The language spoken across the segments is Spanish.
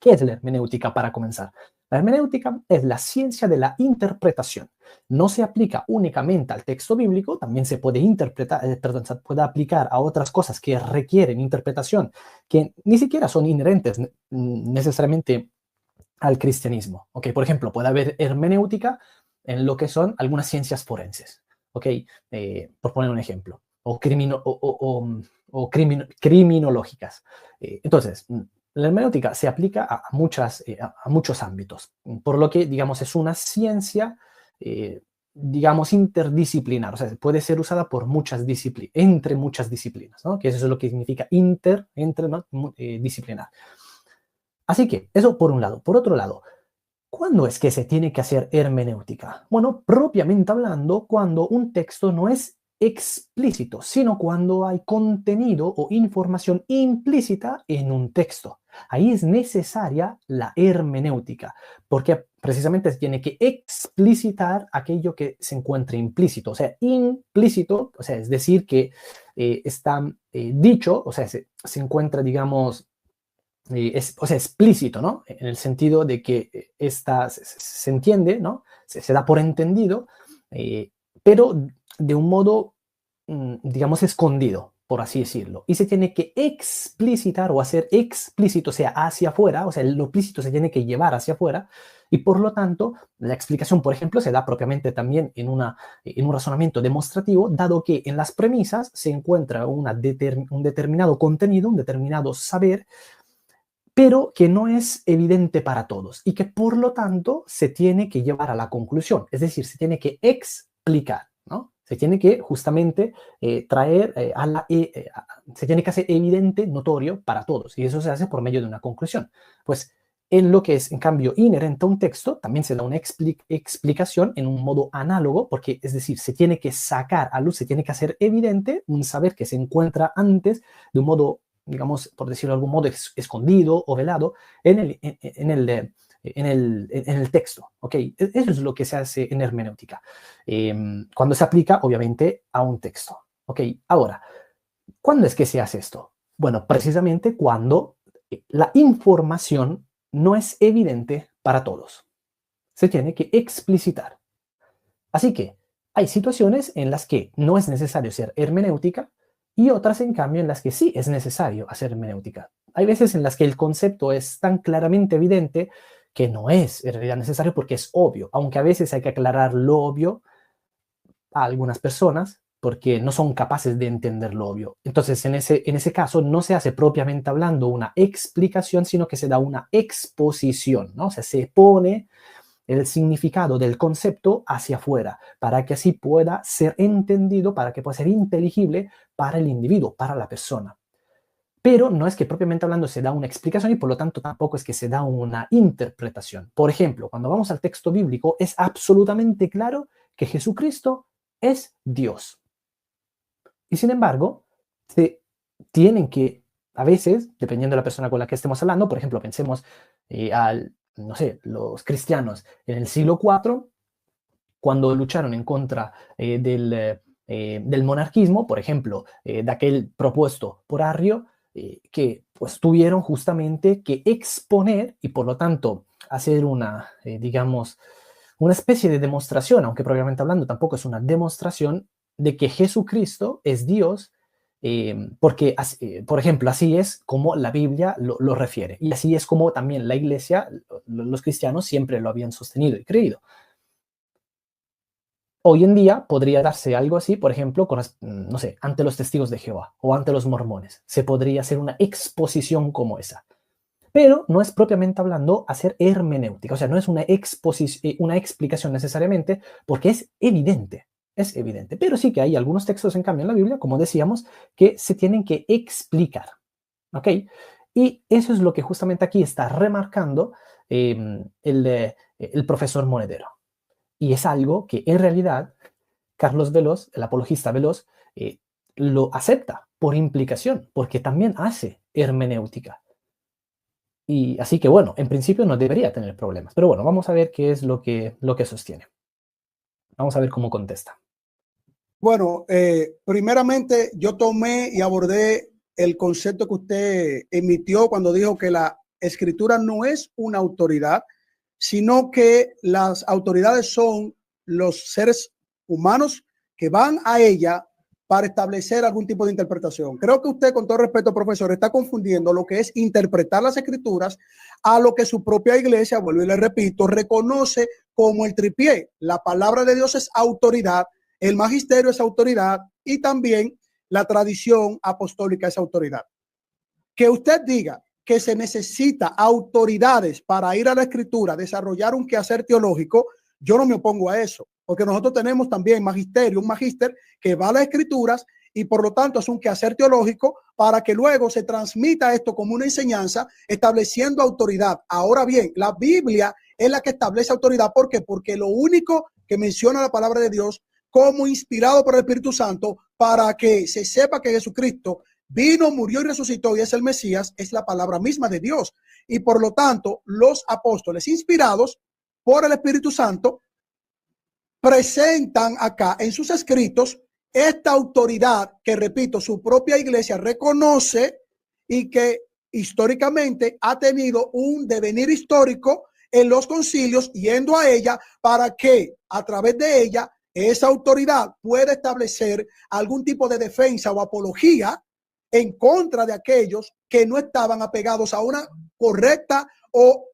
¿Qué es la hermenéutica para comenzar? La hermenéutica es la ciencia de la interpretación. No se aplica únicamente al texto bíblico, también se puede se puede aplicar a otras cosas que requieren interpretación, que ni siquiera son inherentes necesariamente al cristianismo. ¿Okay? Por ejemplo, puede haber hermenéutica en lo que son algunas ciencias forenses. ¿Okay? Por poner un ejemplo. O criminológicas. Entonces, la hermenéutica se aplica a muchos ámbitos, por lo que, digamos, es una ciencia, digamos, interdisciplinar, o sea, puede ser usada por entre muchas disciplinas, ¿no? Que eso es lo que significa disciplinar. Así que, eso por un lado. Por otro lado, ¿cuándo es que se tiene que hacer hermenéutica? Bueno, propiamente hablando, cuando un texto no es explícito, sino cuando hay contenido o información implícita en un texto. Ahí es necesaria la hermenéutica, porque precisamente se tiene que explicitar aquello que se encuentra implícito. O sea, implícito, o sea, es decir, que está dicho, o sea, se encuentra, digamos, o sea, explícito, ¿no? En el sentido de que se entiende, ¿no? Se da por entendido, pero de un modo, digamos, escondido, por así decirlo. Y se tiene que explicitar o hacer explícito, o sea, hacia afuera, o sea, lo explícito se tiene que llevar hacia afuera, y por lo tanto, la explicación, por ejemplo, se da propiamente también en un razonamiento demostrativo, dado que en las premisas se encuentra un determinado contenido, un determinado saber, pero que no es evidente para todos y que por lo tanto se tiene que llevar a la conclusión, es decir, se tiene que explicar, ¿no? Se tiene que justamente traer se tiene que hacer evidente, notorio para todos, y eso se hace por medio de una conclusión. Pues en lo que es, en cambio, inherente a un texto, también se da una explicación en un modo análogo, porque, es decir, se tiene que sacar a luz, se tiene que hacer evidente un saber que se encuentra antes de un modo, digamos, por decirlo de algún modo, escondido o velado en el texto. ¿Okay? Eso es lo que se hace en hermenéutica, cuando se aplica, obviamente, a un texto. ¿Okay? Ahora, ¿cuándo es que se hace esto? Bueno, precisamente cuando la información no es evidente para todos. Se tiene que explicitar. Así que hay situaciones en las que no es necesario ser hermenéutica y otras, en cambio, en las que sí es necesario hacer hermenéutica. Hay veces en las que el concepto es tan claramente evidente que no es en realidad necesario porque es obvio, aunque a veces hay que aclarar lo obvio a algunas personas porque no son capaces de entender lo obvio. Entonces, en ese caso, no se hace propiamente hablando una explicación, sino que se da una exposición, ¿no? O sea, se pone el significado del concepto hacia afuera, para que así pueda ser entendido, para que pueda ser inteligible para el individuo, para la persona. Pero no es que propiamente hablando se da una explicación y por lo tanto tampoco es que se da una interpretación. Por ejemplo, cuando vamos al texto bíblico es absolutamente claro que Jesucristo es Dios. Y sin embargo, se tienen que, a veces, dependiendo de la persona con la que estemos hablando, por ejemplo, pensemos no sé, los cristianos en el siglo IV, cuando lucharon en contra del monarquismo, por ejemplo, de aquel propuesto por Arrio, que pues tuvieron justamente que exponer y por lo tanto hacer digamos, una especie de demostración, aunque propiamente hablando tampoco es una demostración, de que Jesucristo es Dios, porque, por ejemplo, así es como la Biblia lo refiere, y así es como también la Iglesia, los cristianos siempre lo habían sostenido y creído. Hoy en día podría darse algo así, por ejemplo, no sé, ante los testigos de Jehová o ante los mormones. Se podría hacer una exposición como esa. Pero no es propiamente hablando hacer hermenéutica, o sea, no es una explicación necesariamente, porque es evidente, pero sí que hay algunos textos, en cambio, en la Biblia, como decíamos, que se tienen que explicar, ¿ok? Y eso es lo que justamente aquí está remarcando el profesor Monedero. Y es algo que en realidad Carlos Veloz, el apologista Veloz, lo acepta por implicación, porque también hace hermenéutica. Y así que bueno, en principio no debería tener problemas. Pero bueno, vamos a ver qué es lo que sostiene. Vamos a ver cómo contesta. Bueno, primeramente yo tomé y abordé el concepto que usted emitió cuando dijo que la escritura no es una autoridad, sino que las autoridades son los seres humanos que van a ella para establecer algún tipo de interpretación. Creo que usted, con todo respeto, profesor, está confundiendo lo que es interpretar las escrituras a lo que su propia iglesia, vuelvo y le repito, reconoce como el tripié. La palabra de Dios es autoridad, el magisterio es autoridad y también la tradición apostólica es autoridad. Que usted diga que se necesita autoridades para ir a la escritura, desarrollar un quehacer teológico, yo no me opongo a eso, porque nosotros tenemos también magisterio, un magíster que va a las escrituras y por lo tanto es un quehacer teológico para que luego se transmita esto como una enseñanza estableciendo autoridad. Ahora bien, la Biblia es la que establece autoridad. ¿Por qué? Porque lo único que menciona la palabra de Dios como inspirado por el Espíritu Santo para que se sepa que Jesucristo vino, murió y resucitó y es el Mesías, es la palabra misma de Dios. Y por lo tanto, los apóstoles inspirados por el Espíritu Santo presentan acá en sus escritos esta autoridad que, repito, su propia iglesia reconoce y que históricamente ha tenido un devenir histórico en los concilios, yendo a ella para que a través de ella esa autoridad pueda establecer algún tipo de defensa o apología en contra de aquellos que no estaban apegados a una correcta o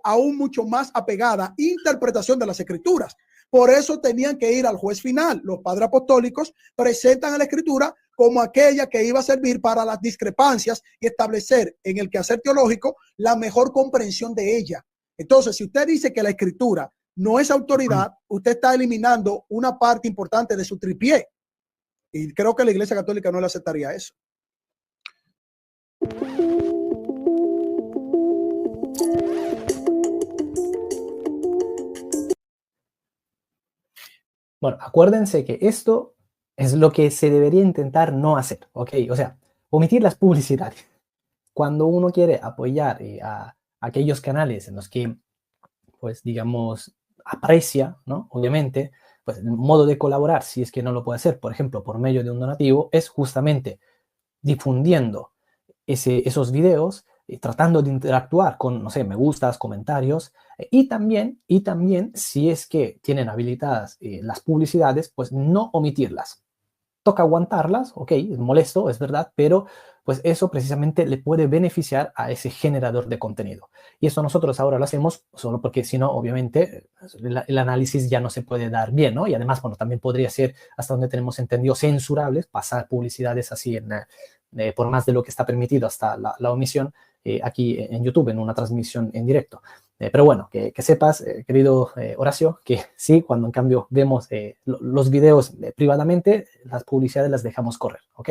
aún mucho más apegada interpretación de las escrituras. Por eso tenían que ir al juez final. Los padres apostólicos presentan a la escritura como aquella que iba a servir para las discrepancias y establecer en el quehacer teológico la mejor comprensión de ella. Entonces, si usted dice que la escritura no es autoridad, usted está eliminando una parte importante de su tripié. Y creo que la Iglesia Católica no le aceptaría eso. Bueno, acuérdense que esto es lo que se debería intentar no hacer, ¿ok? O sea, omitir las publicidades. Cuando uno quiere apoyar a aquellos canales en los que, pues, digamos, aprecia, ¿no? Obviamente, pues el modo de colaborar, si es que no lo puede hacer, por ejemplo, por medio de un donativo, es justamente difundiendo esos videos, tratando de interactuar con, no sé, me gustas, comentarios, y también, si es que tienen habilitadas las publicidades, pues no omitirlas. Toca aguantarlas, ok, es molesto, es verdad, pero pues eso precisamente le puede beneficiar a ese generador de contenido. Y eso nosotros ahora lo hacemos solo porque si no, obviamente, el análisis ya no se puede dar bien, ¿no? Y además, bueno, también podría ser, hasta donde tenemos entendido, censurables, pasar publicidades así por más de lo que está permitido hasta la omisión aquí en YouTube, en una transmisión en directo. Pero bueno, que sepas, querido Horacio, que sí, cuando en cambio vemos los videos privadamente, las publicidades las dejamos correr, ¿ok?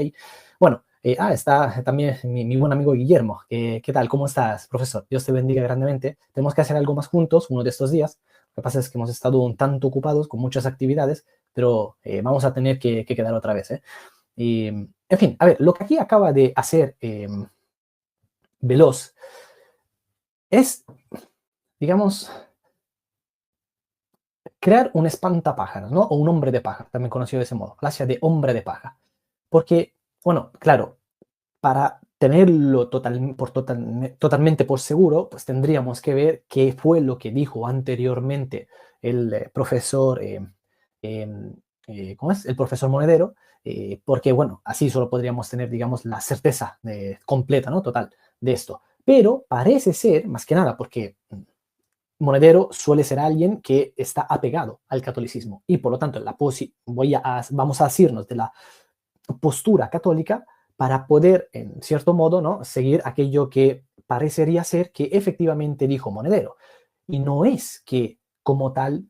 Bueno, está también mi buen amigo Guillermo. ¿Qué tal? ¿Cómo estás, profesor? Dios te bendiga grandemente. Tenemos que hacer algo más juntos uno de estos días. Lo que pasa es que hemos estado un tanto ocupados con muchas actividades, pero vamos a tener que quedar otra vez, ¿eh? Y, en fin, a ver, lo que aquí acaba de hacer Veloz es, digamos, crear un espantapájaros, ¿no? O un hombre de paja, también conocido de ese modo, clase de hombre de paja. Porque, bueno, claro, para tenerlo totalmente por seguro, pues tendríamos que ver qué fue lo que dijo anteriormente el profesor, ¿cómo es? El profesor Monedero, porque, bueno, así solo podríamos tener, digamos, la certeza completa, ¿no? Total de esto. Pero parece ser, más que nada, porque Monedero suele ser alguien que está apegado al catolicismo y por lo tanto vamos a asirnos de la postura católica para poder, en cierto modo, ¿no?, seguir aquello que parecería ser que efectivamente dijo Monedero. Y no es que como tal,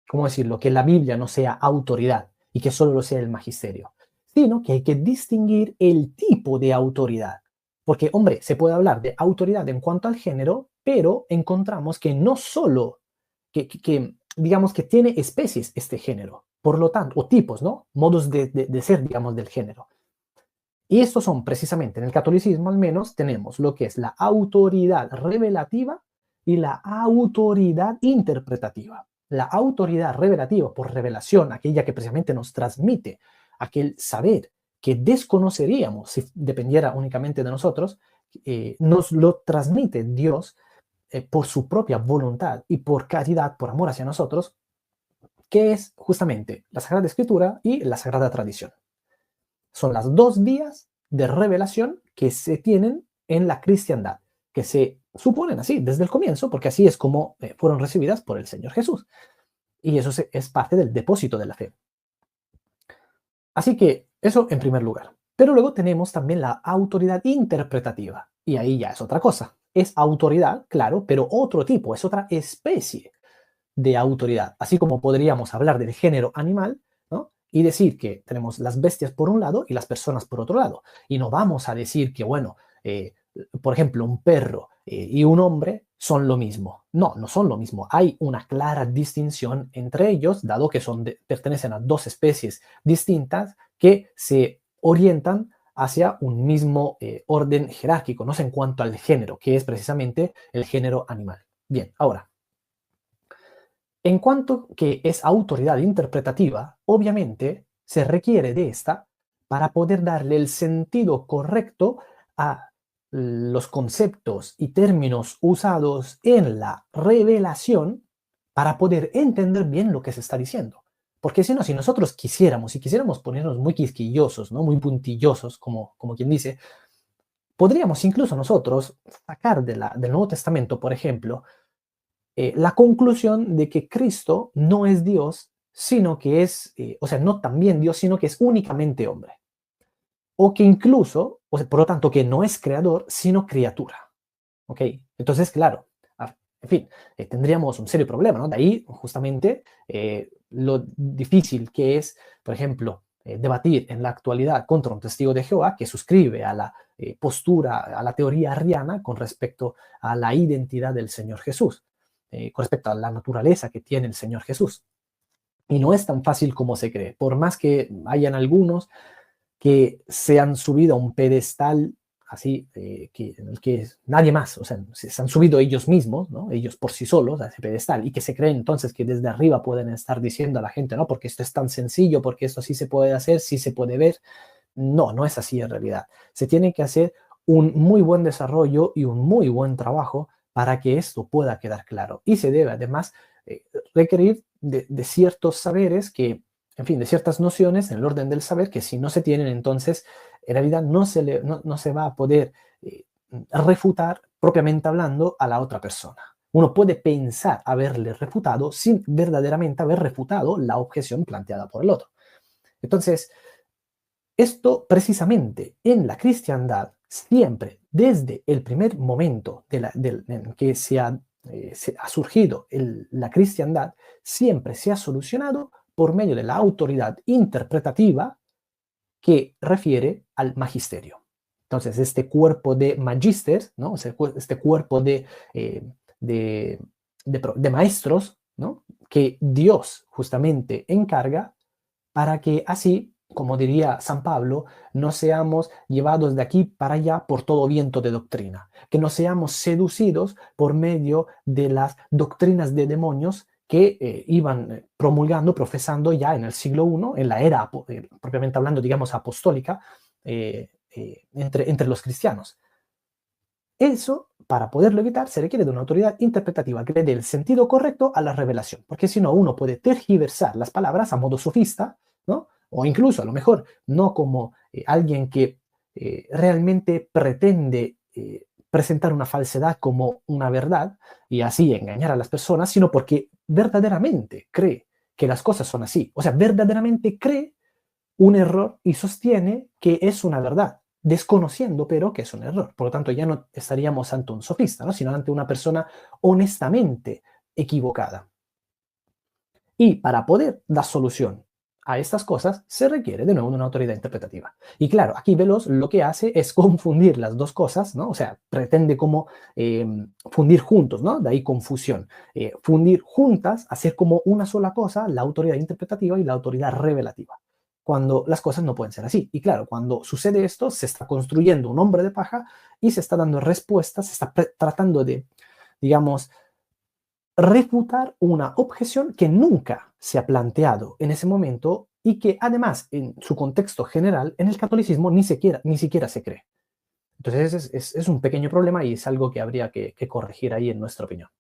¿cómo decirlo?, que la Biblia no sea autoridad y que solo lo sea el magisterio, sino que hay que distinguir el tipo de autoridad. Porque, hombre, se puede hablar de autoridad en cuanto al género, pero encontramos que no solo, digamos que tiene especies este género, por lo tanto, o tipos, ¿no? Modos de ser, digamos, del género. Y estos son precisamente, en el catolicismo al menos, tenemos lo que es la autoridad revelativa y la autoridad interpretativa. La autoridad revelativa, por revelación, aquella que precisamente nos transmite aquel saber que desconoceríamos si dependiera únicamente de nosotros, nos lo transmite Dios por su propia voluntad y por caridad, por amor hacia nosotros, que es justamente la Sagrada Escritura y la Sagrada Tradición. Son las dos vías de revelación que se tienen en la cristiandad, que se suponen así desde el comienzo, porque así es como fueron recibidas por el Señor Jesús. Y eso es parte del depósito de la fe. Así que eso en primer lugar. Pero luego tenemos también la autoridad interpretativa. Y ahí ya es otra cosa. Es autoridad, claro, pero otro tipo, es otra especie de autoridad. Así como podríamos hablar del género animal, ¿no? Y decir que tenemos las bestias por un lado y las personas por otro lado. Y no vamos a decir que, bueno, por ejemplo, un perro y un hombre son lo mismo. No, no son lo mismo. Hay una clara distinción entre ellos, dado que pertenecen a dos especies distintas que se orientan hacia un mismo orden jerárquico, no sé, en cuanto al género, que es precisamente el género animal. Bien, ahora, en cuanto que es autoridad interpretativa, obviamente se requiere de esta para poder darle el sentido correcto a los conceptos y términos usados en la revelación para poder entender bien lo que se está diciendo. Porque si no, si nosotros quisiéramos ponernos muy quisquillosos, ¿no? Muy puntillosos, como quien dice, podríamos incluso nosotros sacar del Nuevo Testamento, por ejemplo, la conclusión de que Cristo no es Dios, sino que es, o sea, no también Dios, sino que es únicamente hombre. O que incluso, o sea, por lo tanto, que no es creador, sino criatura. ¿Ok? Entonces, claro, en fin, tendríamos un serio problema, ¿no? De ahí, justamente, lo difícil que es, por ejemplo, debatir en la actualidad contra un testigo de Jehová que suscribe a la postura, a la teoría arriana con respecto a la identidad del Señor Jesús, con respecto a la naturaleza que tiene el Señor Jesús. Y no es tan fácil como se cree, por más que hayan algunos que se han subido a un pedestal así, en el que nadie más, o sea, se han subido ellos mismos, ¿no? Ellos por sí solos a ese pedestal, y que se creen entonces que desde arriba pueden estar diciendo a la gente, no, porque esto es tan sencillo, porque esto sí se puede hacer, sí se puede ver. No, no es así en realidad. Se tiene que hacer un muy buen desarrollo y un muy buen trabajo para que esto pueda quedar claro. Y se debe además requerir de ciertos saberes que, en fin, de ciertas nociones en el orden del saber que si no se tienen, entonces en realidad no se va a poder refutar propiamente hablando a la otra persona. Uno puede pensar haberle refutado sin verdaderamente haber refutado la objeción planteada por el otro. Entonces, esto precisamente en la cristiandad, siempre desde el primer momento en que se ha surgido la cristiandad, siempre se ha solucionado por medio de la autoridad interpretativa que refiere al magisterio. Entonces, este cuerpo de magisters, ¿no? Este cuerpo de maestros, ¿no? Que Dios justamente encarga para que así, como diría San Pablo, no seamos llevados de aquí para allá por todo viento de doctrina, que no seamos seducidos por medio de las doctrinas de demonios que iban promulgando, profesando ya en el siglo I, en la era, propiamente hablando, digamos, apostólica, entre los cristianos. Eso, para poderlo evitar, se requiere de una autoridad interpretativa que le dé el sentido correcto a la revelación, porque si no, uno puede tergiversar las palabras a modo sofista, ¿no? O incluso, a lo mejor, no como alguien que realmente pretende presentar una falsedad como una verdad y así engañar a las personas, sino porque verdaderamente cree que las cosas son así. O sea, verdaderamente cree un error y sostiene que es una verdad, desconociendo pero que es un error. Por lo tanto, ya no estaríamos ante un sofista, ¿no? Sino ante una persona honestamente equivocada. Y para poder dar solución a estas cosas, se requiere de nuevo una autoridad interpretativa. Y claro, aquí Veloz lo que hace es confundir las dos cosas, ¿no? O sea, pretende como fundir juntos, ¿no? De ahí confusión. Fundir juntas, hacer como una sola cosa, la autoridad interpretativa y la autoridad revelativa, cuando las cosas no pueden ser así. Y claro, cuando sucede esto, se está construyendo un hombre de paja y se está dando respuestas, se está tratando de, digamos, refutar una objeción que nunca se ha planteado en ese momento y que además en su contexto general, en el catolicismo ni siquiera se cree. Entonces es un pequeño problema y es algo que habría que corregir ahí en nuestra opinión.